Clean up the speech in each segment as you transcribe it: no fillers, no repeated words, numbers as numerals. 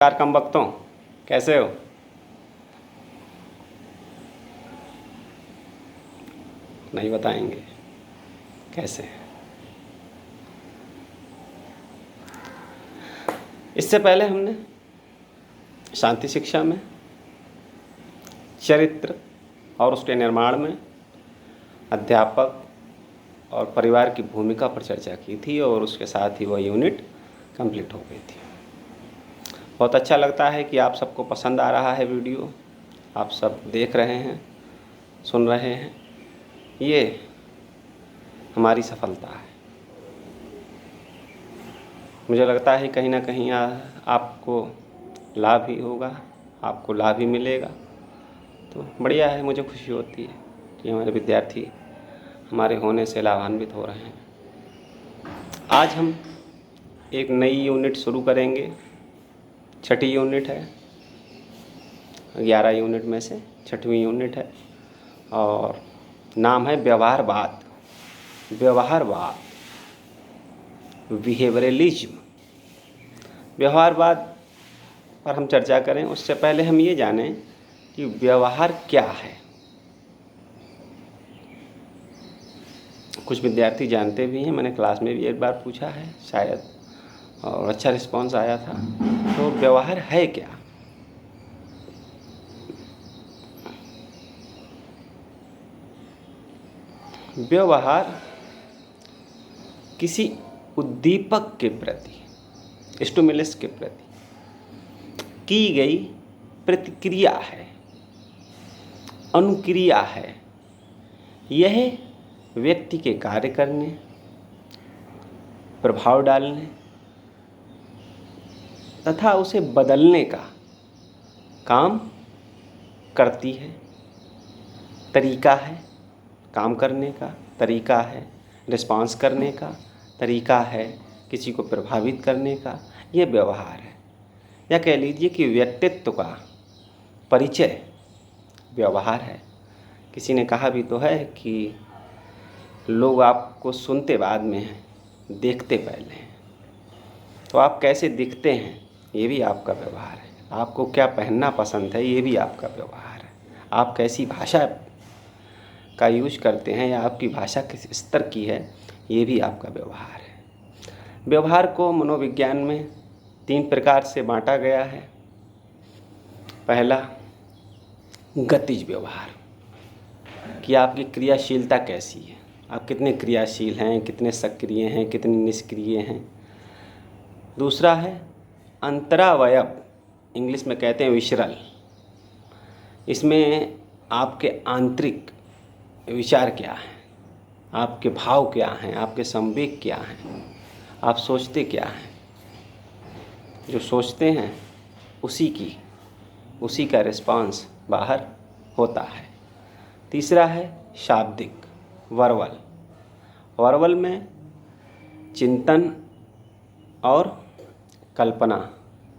यार कम वक्तों, कैसे हो? नहीं बताएंगे कैसे? इससे पहले हमने शांति शिक्षा में चरित्र और उसके निर्माण में अध्यापक और परिवार की भूमिका पर चर्चा की थी और उसके साथ ही वह यूनिट कंप्लीट हो गई थी। बहुत अच्छा लगता है कि आप सबको पसंद आ रहा है वीडियो, आप सब देख रहे हैं, सुन रहे हैं। ये हमारी सफलता है। मुझे लगता है कहीं ना कहीं आपको लाभ ही होगा, आपको लाभ ही मिलेगा। तो बढ़िया है, मुझे खुशी होती है कि हमारे विद्यार्थी हमारे होने से लाभान्वित हो रहे हैं। आज हम एक नई यूनिट शुरू करेंगे। छठी यूनिट है, 11 यूनिट में से छठवीं यूनिट है और नाम है व्यवहारवाद। व्यवहारवाद, बिहेवियरलिज्म। व्यवहारवाद पर हम चर्चा करें उससे पहले हम ये जानें कि व्यवहार क्या है। कुछ विद्यार्थी जानते भी हैं, मैंने क्लास में भी एक बार पूछा है शायद, और अच्छा रिस्पांस आया था। तो व्यवहार है क्या? व्यवहार किसी उद्दीपक के प्रति, स्टिमुलस के प्रति की गई प्रतिक्रिया है, अनुक्रिया है। यह व्यक्ति के कार्य करने, प्रभाव डालने तथा उसे बदलने का काम करती है। तरीका है, काम करने का तरीका है, रिस्पांस करने का तरीका है, किसी को प्रभावित करने का, यह व्यवहार है। या कह लीजिए कि व्यक्तित्व का परिचय व्यवहार है। किसी ने कहा भी तो है कि लोग आपको सुनते बाद में हैं, देखते पहले हैं। तो आप कैसे दिखते हैं, ये भी आपका व्यवहार है। आपको क्या पहनना पसंद है, ये भी आपका व्यवहार है। आप कैसी भाषा का यूज करते हैं या आपकी भाषा किस स्तर की है, ये भी आपका व्यवहार है। व्यवहार को मनोविज्ञान में 3 प्रकार से बांटा गया है। पहला, गतिज व्यवहार, कि आपकी क्रियाशीलता कैसी है, आप कितने क्रियाशील हैं, कितने सक्रिय हैं, कितने निष्क्रिय हैं। दूसरा है अंतरावयव, इंग्लिश में कहते हैं विसरल। इसमें आपके आंतरिक विचार क्या हैं, आपके भाव क्या हैं, आपके संवेग क्या हैं, आप सोचते क्या हैं। जो सोचते हैं उसी का रिस्पांस बाहर होता है। तीसरा है शाब्दिक, वर्बल। वर्बल में चिंतन और कल्पना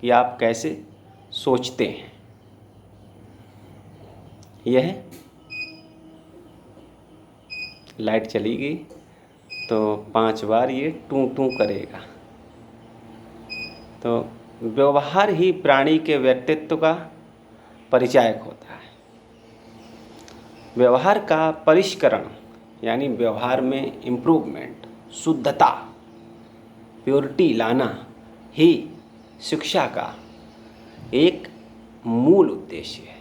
कि आप कैसे सोचते हैं। यह लाइट चली गई तो 5 बार ये टूं टूं करेगा। तो व्यवहार ही प्राणी के व्यक्तित्व का परिचायक होता है। व्यवहार का परिष्करण यानी व्यवहार में इम्प्रूवमेंट, शुद्धता, प्योरिटी लाना ही शिक्षा का एक मूल उद्देश्य है।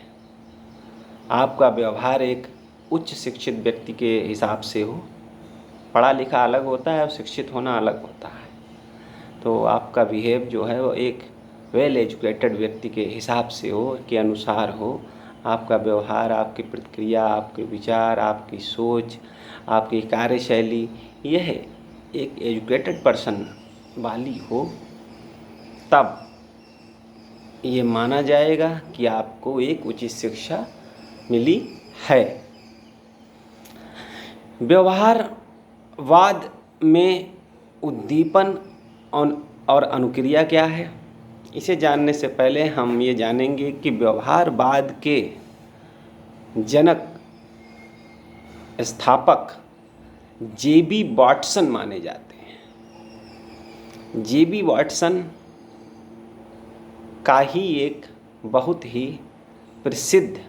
आपका व्यवहार एक उच्च शिक्षित व्यक्ति के हिसाब से हो, पढ़ा लिखा अलग होता है और शिक्षित होना अलग होता है। तो आपका बिहेव जो है वो एक वेल एजुकेटेड व्यक्ति के हिसाब से हो, के अनुसार हो। आपका व्यवहार, आपकी प्रतिक्रिया, आपके विचार, आपकी सोच, आपकी कार्यशैली, यह एक एजुकेटेड पर्सन वाली हो, तब ये माना जाएगा कि आपको एक उचित शिक्षा मिली है। व्यवहारवाद में उद्दीपन और अनुक्रिया क्या है, इसे जानने से पहले हम ये जानेंगे कि व्यवहारवाद के जनक, स्थापक जे.बी. वाटसन माने जाते हैं। जे.बी. वाटसन का ही एक बहुत ही प्रसिद्ध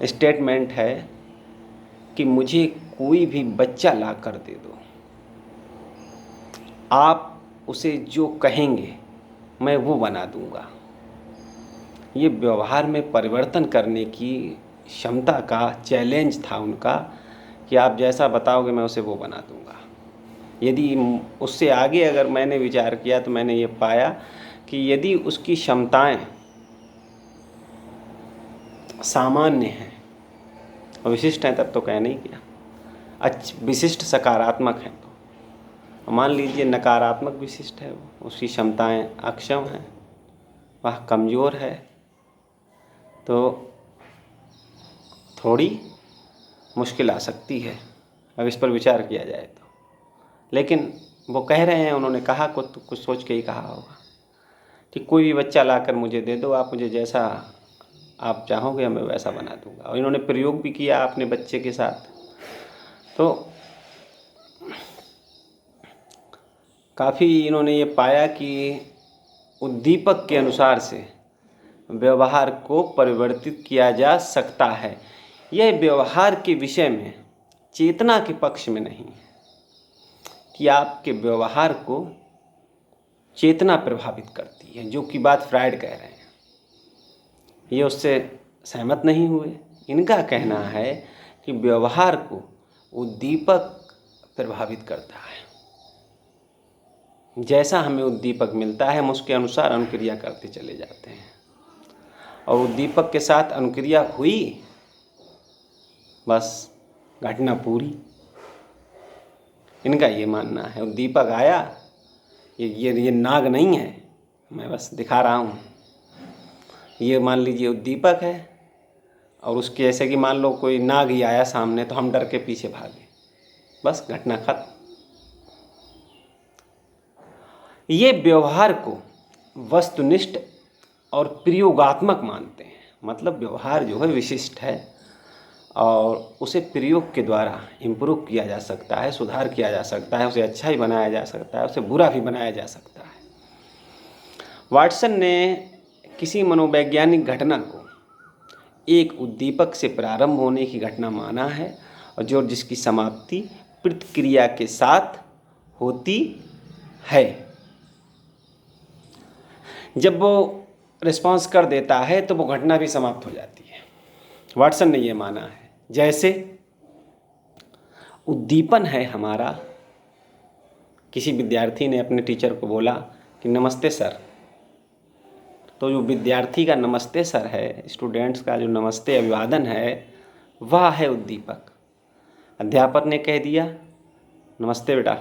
स्टेटमेंट है कि मुझे कोई भी बच्चा ला कर दे दो, आप उसे जो कहेंगे मैं वो बना दूंगा। ये व्यवहार में परिवर्तन करने की क्षमता का चैलेंज था उनका कि आप जैसा बताओगे मैं उसे वो बना दूंगा। यदि उससे आगे अगर मैंने विचार किया तो मैंने ये पाया कि यदि उसकी क्षमताएं सामान्य हैं और विशिष्ट हैं, तब तो कह नहीं किया, विशिष्ट सकारात्मक हैं, तो मान लीजिए नकारात्मक विशिष्ट है, वो उसकी क्षमताएं अक्षम हैं, वह कमज़ोर है, तो थोड़ी मुश्किल आ सकती है अगर इस पर विचार किया जाए तो। लेकिन वो कह रहे हैं, उन्होंने कहा कुछ सोच के ही कहा होगा कि कोई भी बच्चा लाकर मुझे दे दो, आप मुझे जैसा आप चाहोगे मैं वैसा बना दूंगा। और इन्होंने प्रयोग भी किया अपने बच्चे के साथ। तो काफ़ी इन्होंने ये पाया कि उद्दीपक के अनुसार से व्यवहार को परिवर्तित किया जा सकता है। यह व्यवहार के विषय में चेतना के पक्ष में नहीं है कि आपके व्यवहार को चेतना प्रभावित करती है, जो कि बात फ्रायड कह रहे हैं। ये उससे सहमत नहीं हुए। इनका कहना है कि व्यवहार को उद्दीपक प्रभावित करता है। जैसा हमें उद्दीपक मिलता है हम उसके अनुसार अनुक्रिया करते चले जाते हैं, और उद्दीपक के साथ अनुक्रिया हुई, बस घटना पूरी। इनका ये मानना है उद्दीपक आया, ये नाग नहीं है, मैं बस दिखा रहा हूँ। ये मान लीजिए उद्दीपक है, और उसके जैसे कि मान लो कोई नाग ही आया सामने, तो हम डर के पीछे भागे, बस घटना खत्म। ये व्यवहार को वस्तुनिष्ठ और प्रयोगात्मक मानते हैं। मतलब व्यवहार जो है विशिष्ट है और उसे प्रयोग के द्वारा इम्प्रूव किया जा सकता है, सुधार किया जा सकता है, उसे अच्छा ही बनाया जा सकता है, उसे बुरा भी बनाया जा सकता है। वाटसन ने किसी मनोवैज्ञानिक घटना को एक उद्दीपक से प्रारंभ होने की घटना माना है, और जिसकी समाप्ति प्रतिक्रिया के साथ होती है। जब वो रिस्पॉन्स कर देता है तो वो घटना भी समाप्त हो जाती है। वाटसन ने ये माना है। जैसे उद्दीपन है हमारा, किसी विद्यार्थी ने अपने टीचर को बोला कि नमस्ते सर, तो जो विद्यार्थी का नमस्ते सर है, स्टूडेंट्स का जो नमस्ते अभिवादन है, वह है उद्दीपक। अध्यापक ने कह दिया नमस्ते बेटा,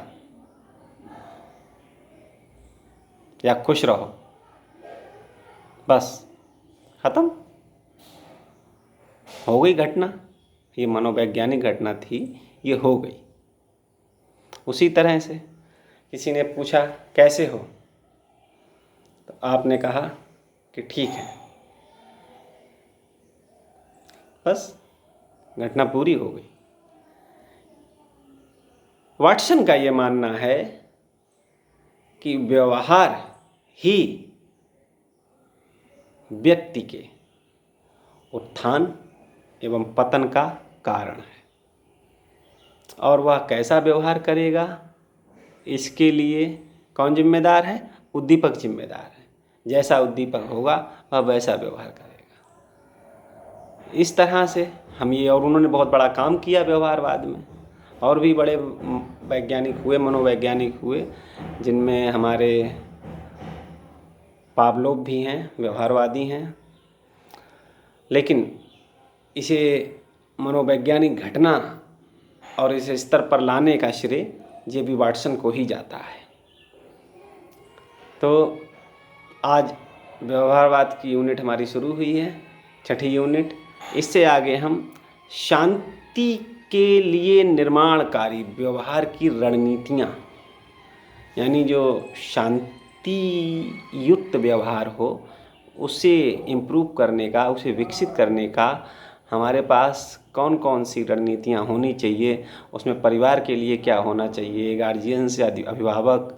या खुश रहो, बस खत्म हो गई घटना। ये मनोवैज्ञानिक घटना थी, ये हो गई। उसी तरह से किसी ने पूछा कैसे हो, तो आपने कहा कि ठीक है, बस घटना पूरी हो गई। वाटसन का ये मानना है कि व्यवहार ही व्यक्ति के उत्थान एवं पतन का कारण है, और वह कैसा व्यवहार करेगा इसके लिए कौन जिम्मेदार है? उद्दीपक जिम्मेदार है। जैसा उद्दीपक होगा वह वैसा व्यवहार करेगा। इस तरह से हम ये, और उन्होंने बहुत बड़ा काम किया व्यवहारवाद में, और भी बड़े वैज्ञानिक हुए, मनोवैज्ञानिक हुए, जिनमें हमारे पावलोव भी हैं, व्यवहारवादी हैं। लेकिन इसे मनोवैज्ञानिक घटना और इसे स्तर पर लाने का श्रेय जे.बी. वाटसन को ही जाता है। तो आज व्यवहारवाद की यूनिट हमारी शुरू हुई है, 6ठी यूनिट। इससे आगे हम शांति के लिए निर्माणकारी व्यवहार की रणनीतियाँ, यानी जो शांति युक्त व्यवहार हो उसे इम्प्रूव करने का, उसे विकसित करने का हमारे पास कौन कौन सी रणनीतियाँ होनी चाहिए, उसमें परिवार के लिए क्या होना चाहिए, गार्जियंस या अभिभावक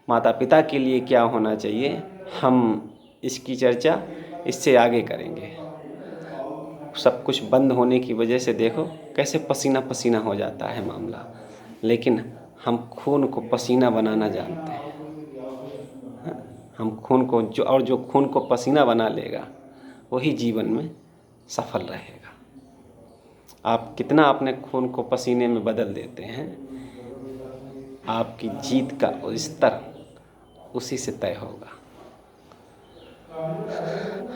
माता पिता के लिए क्या होना चाहिए, हम इसकी चर्चा इससे आगे करेंगे। सब कुछ बंद होने की वजह से देखो कैसे पसीना पसीना हो जाता है मामला, लेकिन हम खून को पसीना बनाना जानते हैं। हम खून को जो खून को पसीना बना लेगा वही जीवन में सफल रहेगा। आप कितना अपने खून को पसीने में बदल देते हैं, आपकी जीत का स्तर उसी से तय होगा।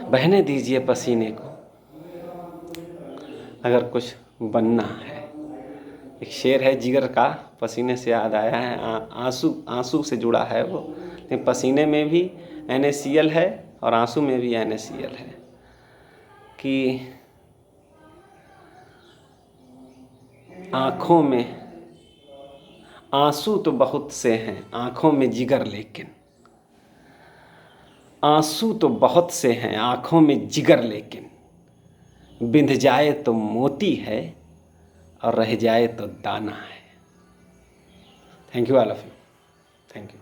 बहने दीजिए पसीने को, अगर कुछ बनना है। एक शेर है जिगर का, पसीने से याद आया है, आंसू आंसू से जुड़ा है वो, लेकिन पसीने में भी NaCl है और आंसू में भी NaCl है कि आँखों में आंसू तो बहुत से हैं, आँखों में जिगर लेकिन, आंसू तो बहुत से हैं आँखों में जिगर लेकिन, बिंध जाए तो मोती है और रह जाए तो दाना है। Thank you all of you. Thank you.